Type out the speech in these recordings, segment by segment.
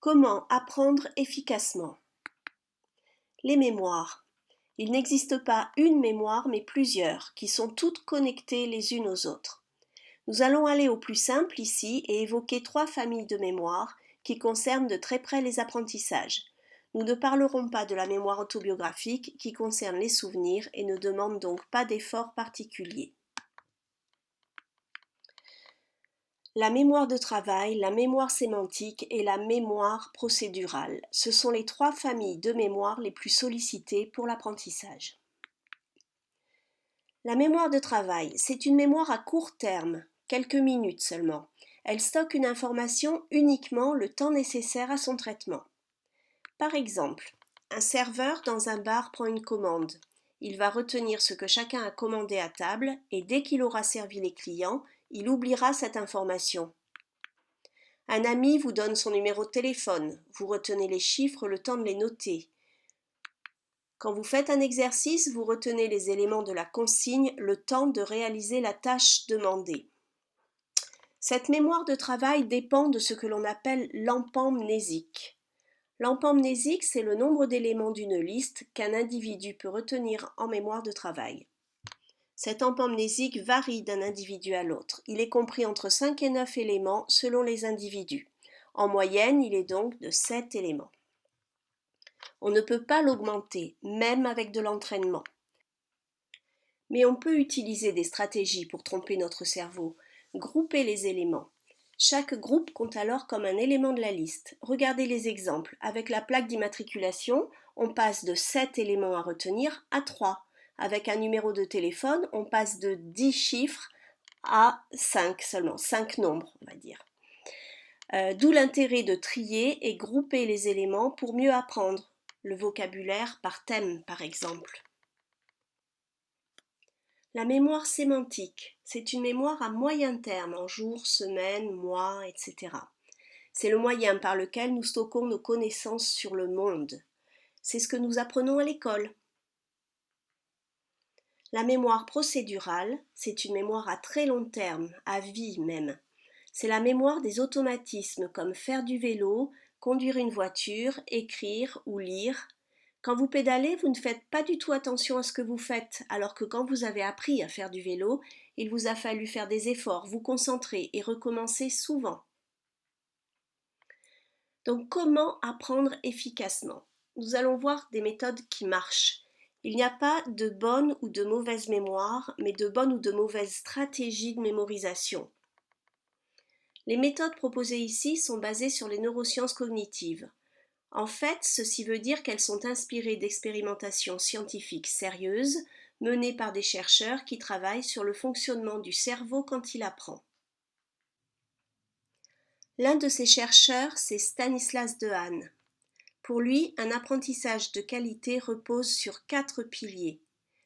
Comment apprendre efficacement? Les mémoires. Il n'existe pas une mémoire mais plusieurs, qui sont toutes connectées les unes aux autres. Nous allons aller au plus simple ici et évoquer 3 familles de mémoires qui concernent de très près les apprentissages. Nous ne parlerons pas de la mémoire autobiographique qui concerne les souvenirs et ne demande donc pas d'effort particulier. La mémoire de travail, la mémoire sémantique et la mémoire procédurale, ce sont les 3 familles de mémoire les plus sollicitées pour l'apprentissage. La mémoire de travail, c'est une mémoire à court terme, quelques minutes seulement. Elle stocke une information uniquement le temps nécessaire à son traitement. Par exemple, un serveur dans un bar prend une commande. Il va retenir ce que chacun a commandé à table et dès qu'il aura servi les clients, il oubliera cette information. Un ami vous donne son numéro de téléphone. Vous retenez les chiffres le temps de les noter. Quand vous faites un exercice, vous retenez les éléments de la consigne le temps de réaliser la tâche demandée. Cette mémoire de travail dépend de ce que l'on appelle l'empamnésique. L'empamnésique, c'est le nombre d'éléments d'une liste qu'un individu peut retenir en mémoire de travail. Cet empamnésique varie d'un individu à l'autre. Il est compris entre 5 et 9 éléments selon les individus. En moyenne, il est donc de 7 éléments. On ne peut pas l'augmenter, même avec de l'entraînement. Mais on peut utiliser des stratégies pour tromper notre cerveau. Grouper les éléments. Chaque groupe compte alors comme un élément de la liste. Regardez les exemples. Avec la plaque d'immatriculation, on passe de 7 éléments à retenir à 3. Avec un numéro de téléphone, on passe de 10 chiffres à 5 seulement, 5 nombres, on va dire. D'où l'intérêt de trier et grouper les éléments pour mieux apprendre. Le vocabulaire par thème, par exemple. La mémoire sémantique, c'est une mémoire à moyen terme, en jours, semaines, mois, etc. C'est le moyen par lequel nous stockons nos connaissances sur le monde. C'est ce que nous apprenons à l'école. La mémoire procédurale, c'est une mémoire à très long terme, à vie même. C'est la mémoire des automatismes comme faire du vélo, conduire une voiture, écrire ou lire. Quand vous pédalez, vous ne faites pas du tout attention à ce que vous faites, alors que quand vous avez appris à faire du vélo, il vous a fallu faire des efforts, vous concentrer et recommencer souvent. Donc comment apprendre efficacement? Nous allons voir des méthodes qui marchent. Il n'y a pas de bonne ou de mauvaise mémoire, mais de bonne ou de mauvaise stratégie de mémorisation. Les méthodes proposées ici sont basées sur les neurosciences cognitives. En fait, ceci veut dire qu'elles sont inspirées d'expérimentations scientifiques sérieuses menées par des chercheurs qui travaillent sur le fonctionnement du cerveau quand il apprend. L'un de ces chercheurs, c'est Stanislas Dehaene. Pour lui, un apprentissage de qualité repose sur 4 piliers.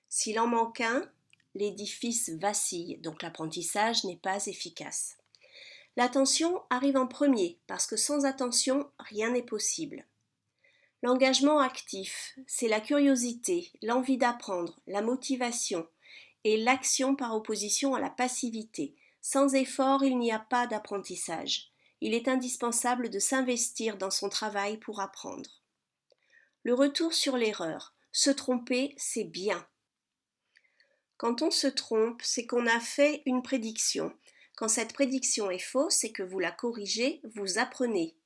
S'il en manque un, l'édifice vacille, donc l'apprentissage n'est pas efficace. L'attention arrive en premier, parce que sans attention, rien n'est possible. L'engagement actif, c'est la curiosité, l'envie d'apprendre, la motivation et l'action par opposition à la passivité. Sans effort, il n'y a pas d'apprentissage. Il est indispensable de s'investir dans son travail pour apprendre. Le retour sur l'erreur. Se tromper, c'est bien. Quand on se trompe, c'est qu'on a fait une prédiction. Quand cette prédiction est fausse, c'est que vous la corrigez, vous apprenez.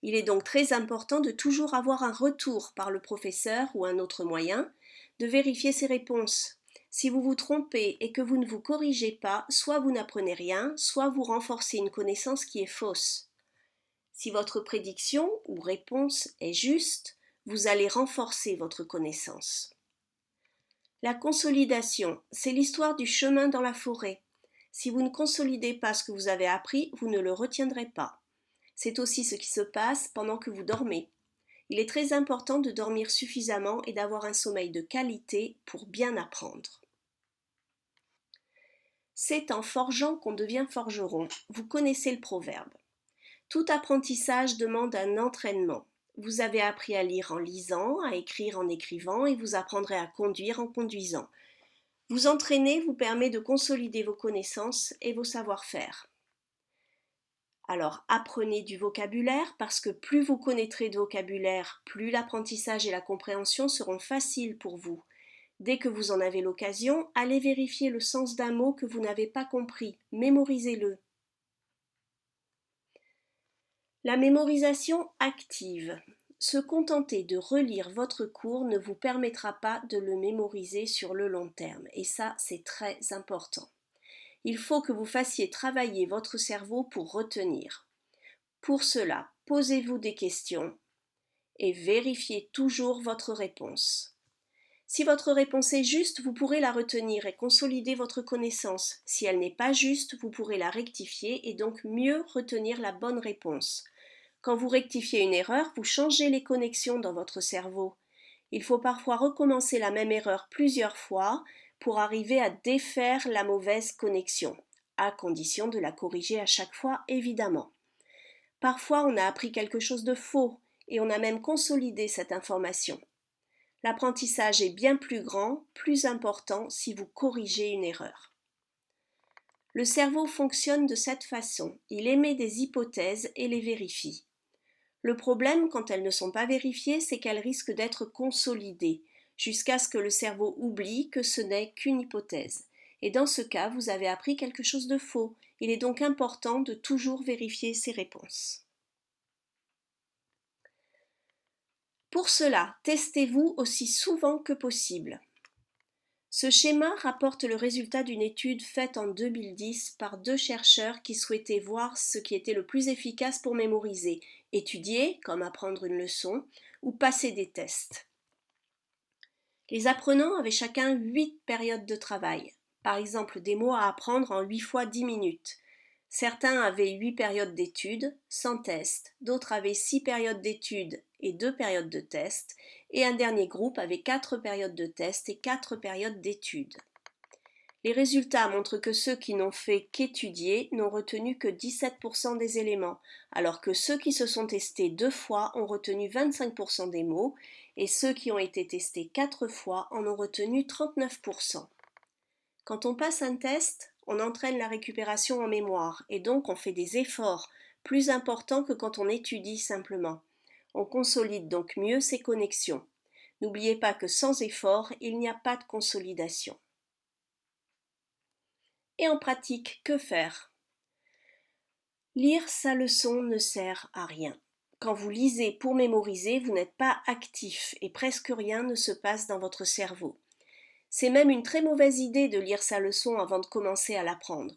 Il est donc très important de toujours avoir un retour par le professeur ou un autre moyen, de vérifier ses réponses. Si vous vous trompez et que vous ne vous corrigez pas, soit vous n'apprenez rien, soit vous renforcez une connaissance qui est fausse. Si votre prédiction ou réponse est juste, vous allez renforcer votre connaissance. La consolidation, c'est l'histoire du chemin dans la forêt. Si vous ne consolidez pas ce que vous avez appris, vous ne le retiendrez pas. C'est aussi ce qui se passe pendant que vous dormez. Il est très important de dormir suffisamment et d'avoir un sommeil de qualité pour bien apprendre. C'est en forgeant qu'on devient forgeron. Vous connaissez le proverbe. Tout apprentissage demande un entraînement. Vous avez appris à lire en lisant, à écrire en écrivant et vous apprendrez à conduire en conduisant. Vous entraîner vous permet de consolider vos connaissances et vos savoir-faire. Alors apprenez du vocabulaire parce que plus vous connaîtrez de vocabulaire, plus l'apprentissage et la compréhension seront faciles pour vous. Dès que vous en avez l'occasion, allez vérifier le sens d'un mot que vous n'avez pas compris, mémorisez-le. La mémorisation active. Se contenter de relire votre cours ne vous permettra pas de le mémoriser sur le long terme, et ça c'est très important. Il faut que vous fassiez travailler votre cerveau pour retenir. Pour cela, posez-vous des questions et vérifiez toujours votre réponse. Si votre réponse est juste, vous pourrez la retenir et consolider votre connaissance. Si elle n'est pas juste, vous pourrez la rectifier et donc mieux retenir la bonne réponse. Quand vous rectifiez une erreur, vous changez les connexions dans votre cerveau. Il faut parfois recommencer la même erreur plusieurs fois pour arriver à défaire la mauvaise connexion, à condition de la corriger à chaque fois, évidemment. Parfois, on a appris quelque chose de faux et on a même consolidé cette information. L'apprentissage est bien plus grand, plus important si vous corrigez une erreur. Le cerveau fonctionne de cette façon. Il émet des hypothèses et les vérifie. Le problème, quand elles ne sont pas vérifiées, c'est qu'elles risquent d'être consolidées, jusqu'à ce que le cerveau oublie que ce n'est qu'une hypothèse. Et dans ce cas, vous avez appris quelque chose de faux. Il est donc important de toujours vérifier ces réponses. Pour cela, testez-vous aussi souvent que possible. Ce schéma rapporte le résultat d'une étude faite en 2010 par 2 chercheurs qui souhaitaient voir ce qui était le plus efficace pour mémoriser, étudier, comme apprendre une leçon, ou passer des tests. Les apprenants avaient chacun 8 périodes de travail, par exemple des mots à apprendre en 8 fois 10 minutes. Certains avaient 8 périodes d'études, sans test, d'autres avaient 6 périodes d'études et 2 périodes de test, et un dernier groupe avait 4 périodes de test et 4 périodes d'études. Les résultats montrent que ceux qui n'ont fait qu'étudier n'ont retenu que 17% des éléments, alors que ceux qui se sont testés 2 fois ont retenu 25% des mots, et ceux qui ont été testés 4 fois en ont retenu 39%. Quand on passe un test, on entraîne la récupération en mémoire et donc on fait des efforts plus importants que quand on étudie simplement. On consolide donc mieux ses connexions. N'oubliez pas que sans effort, il n'y a pas de consolidation. Et en pratique, que faire? Lire sa leçon ne sert à rien. Quand vous lisez pour mémoriser, vous n'êtes pas actif et presque rien ne se passe dans votre cerveau. C'est même une très mauvaise idée de lire sa leçon avant de commencer à l'apprendre.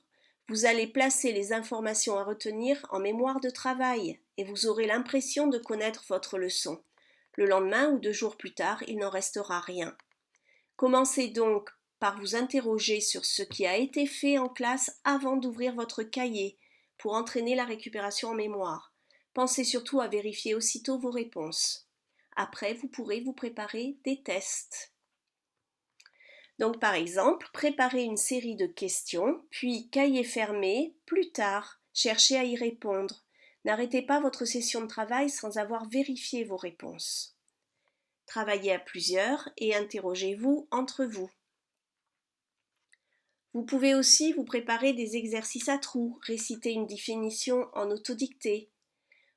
Vous allez placer les informations à retenir en mémoire de travail et vous aurez l'impression de connaître votre leçon. Le lendemain ou 2 jours plus tard, il n'en restera rien. Commencez donc par vous interroger sur ce qui a été fait en classe avant d'ouvrir votre cahier pour entraîner la récupération en mémoire. Pensez surtout à vérifier aussitôt vos réponses. Après, vous pourrez vous préparer des tests. Donc par exemple, préparez une série de questions, puis cahier fermé, plus tard, cherchez à y répondre. N'arrêtez pas votre session de travail sans avoir vérifié vos réponses. Travaillez à plusieurs et interrogez-vous entre vous. Vous pouvez aussi vous préparer des exercices à trous, réciter une définition en autodictée.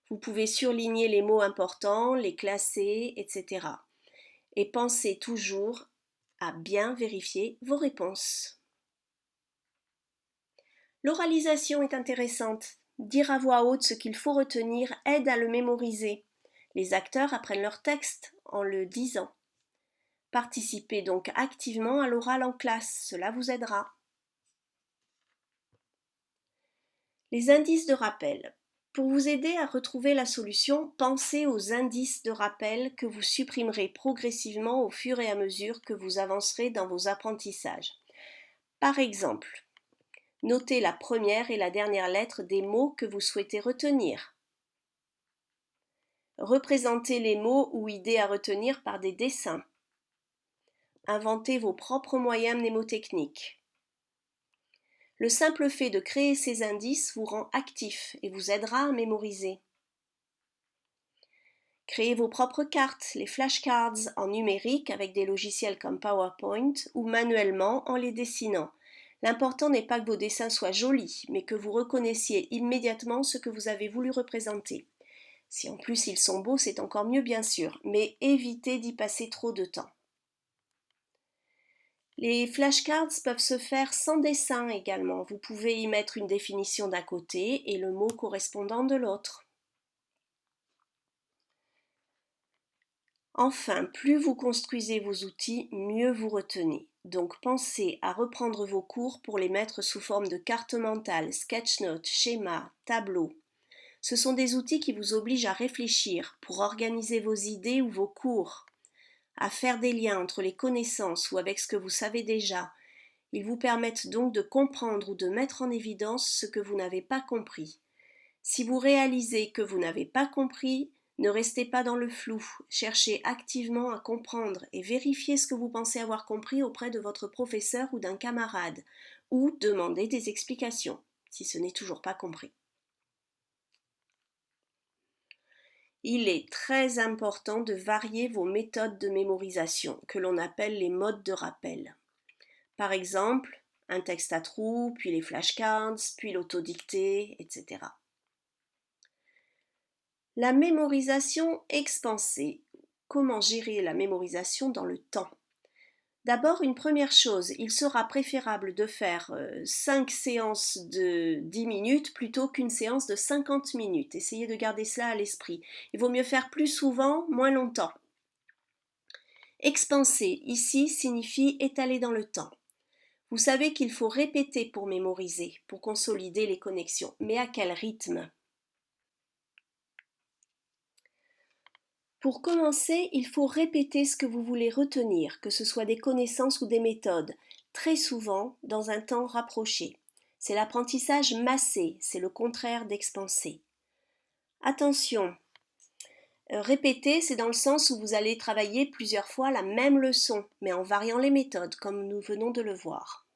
Vous pouvez surligner les mots importants, les classer, etc. Et pensez toujours à bien vérifier vos réponses. L'oralisation est intéressante. Dire à voix haute ce qu'il faut retenir aide à le mémoriser. Les acteurs apprennent leur texte en le disant. Participez donc activement à l'oral en classe, cela vous aidera. Les indices de rappel. Pour vous aider à retrouver la solution, pensez aux indices de rappel que vous supprimerez progressivement au fur et à mesure que vous avancerez dans vos apprentissages. Par exemple, notez la première et la dernière lettre des mots que vous souhaitez retenir. Représentez les mots ou idées à retenir par des dessins. Inventez vos propres moyens mnémotechniques. Le simple fait de créer ces indices vous rend actif et vous aidera à mémoriser. Créez vos propres cartes, les flashcards, en numérique avec des logiciels comme PowerPoint ou manuellement en les dessinant. L'important n'est pas que vos dessins soient jolis, mais que vous reconnaissiez immédiatement ce que vous avez voulu représenter. Si en plus ils sont beaux, c'est encore mieux bien sûr, mais évitez d'y passer trop de temps. Les flashcards peuvent se faire sans dessin également. Vous pouvez y mettre une définition d'un côté et le mot correspondant de l'autre. Enfin, plus vous construisez vos outils, mieux vous retenez. Donc pensez à reprendre vos cours pour les mettre sous forme de carte mentale, sketchnote, schéma, tableau. Ce sont des outils qui vous obligent à réfléchir pour organiser vos idées ou vos cours, à faire des liens entre les connaissances ou avec ce que vous savez déjà. Ils vous permettent donc de comprendre ou de mettre en évidence ce que vous n'avez pas compris. Si vous réalisez que vous n'avez pas compris, ne restez pas dans le flou, cherchez activement à comprendre et vérifiez ce que vous pensez avoir compris auprès de votre professeur ou d'un camarade, ou demandez des explications, si ce n'est toujours pas compris. Il est très important de varier vos méthodes de mémorisation, que l'on appelle les modes de rappel. Par exemple, un texte à trous, puis les flashcards, puis l'autodictée, etc. La mémorisation expansée. Comment gérer la mémorisation dans le temps? D'abord, une première chose, il sera préférable de faire 5 séances de 10 minutes plutôt qu'une séance de 50 minutes. Essayez de garder cela à l'esprit. Il vaut mieux faire plus souvent, moins longtemps. Expanser, ici, signifie étaler dans le temps. Vous savez qu'il faut répéter pour mémoriser, pour consolider les connexions. Mais à quel rythme? Pour commencer, il faut répéter ce que vous voulez retenir, que ce soit des connaissances ou des méthodes, très souvent dans un temps rapproché. C'est l'apprentissage massé, c'est le contraire d'expanser. Attention, répéter, c'est dans le sens où vous allez travailler plusieurs fois la même leçon, mais en variant les méthodes, comme nous venons de le voir.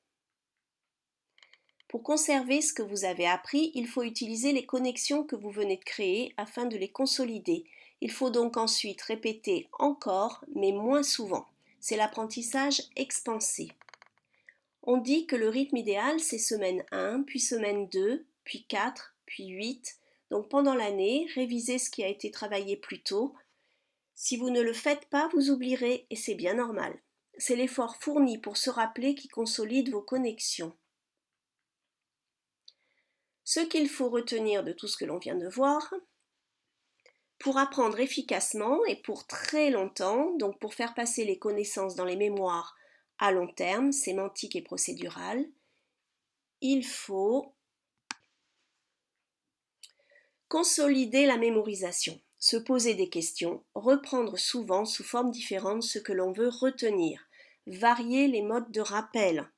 Pour conserver ce que vous avez appris, il faut utiliser les connexions que vous venez de créer afin de les consolider. Il faut donc ensuite répéter encore, mais moins souvent. C'est l'apprentissage expansé. On dit que le rythme idéal, c'est semaine 1, puis semaine 2, puis 4, puis 8. Donc pendant l'année, révisez ce qui a été travaillé plus tôt. Si vous ne le faites pas, vous oublierez et c'est bien normal. C'est l'effort fourni pour se rappeler qui consolide vos connexions. Ce qu'il faut retenir de tout ce que l'on vient de voir, pour apprendre efficacement et pour très longtemps, donc pour faire passer les connaissances dans les mémoires à long terme, sémantique et procédural, il faut consolider la mémorisation, se poser des questions, reprendre souvent sous formes différentes ce que l'on veut retenir, varier les modes de rappel.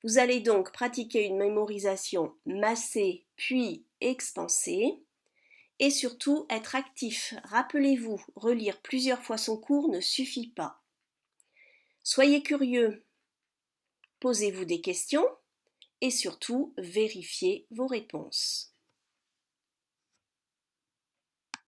Vous allez donc pratiquer une mémorisation massée puis expansée et surtout être actif. Rappelez-vous, relire plusieurs fois son cours ne suffit pas. Soyez curieux, posez-vous des questions et surtout vérifiez vos réponses.